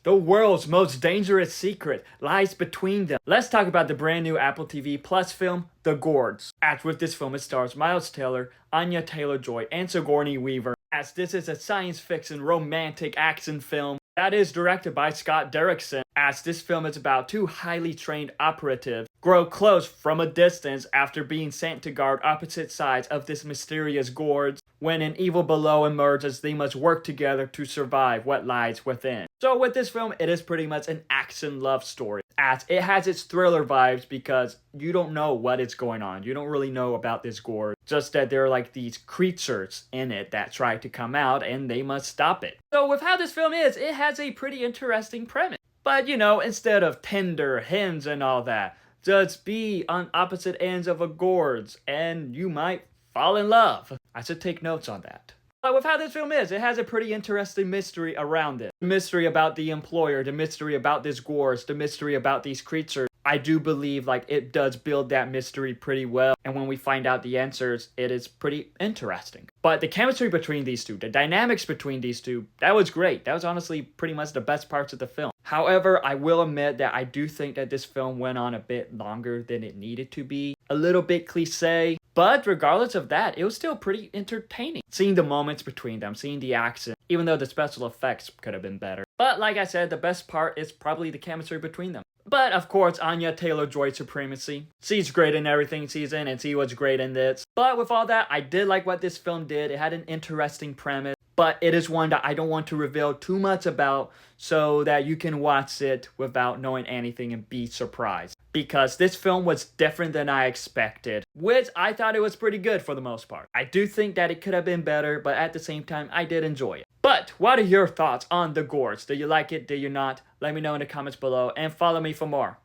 The world's most dangerous secret lies between them. Let's talk about the brand new Apple TV Plus film, The Gorge. As with this film, it stars Miles Teller, Anya Taylor-Joy, and Sigourney Weaver. As this is a science fiction romantic action film that is directed by Scott Derrickson, as this film is about two highly trained operatives grow close from a distance after being sent to guard opposite sides of this mysterious gorge. When an evil below emerges, they must work together to survive what lies within. So with this film, it is pretty much an action love story, as it has its thriller vibes because you don't know what is going on. You don't really know about this gorge, just that there are like these creatures in it that try to come out and they must stop it. So with how this film is, it has a pretty interesting premise. But you know, instead of tender hens and all that, just be on opposite ends of a gorge and you might fall in love. I should take notes on that. But with how this film is, it has a pretty interesting mystery around it. The mystery about the employer, the mystery about this gorge, the mystery about these creatures. I do believe like it does build that mystery pretty well, and when we find out the answers, it is pretty interesting. But the chemistry between these two, the dynamics between these two, that was great. That was honestly pretty much the best parts of the film. However, I will admit that I do think that this film went on a bit longer than it needed to be. A little bit cliche, but regardless of that, it was still pretty entertaining. Seeing the moments between them, seeing the action, even though the special effects could have been better. But like I said, the best part is probably the chemistry between them. But of course, Anya Taylor-Joy supremacy. She's great in everything she's in, and she was great in this. But with all that, I did like what this film did. It had an interesting premise, but it is one that I don't want to reveal too much about so that you can watch it without knowing anything and be surprised. Because this film was different than I expected, which I thought it was pretty good for the most part. I do think that it could have been better, but at the same time, I did enjoy it. But what are your thoughts on The Gorge? Do you like it? Do you not? Let me know in the comments below and follow me for more.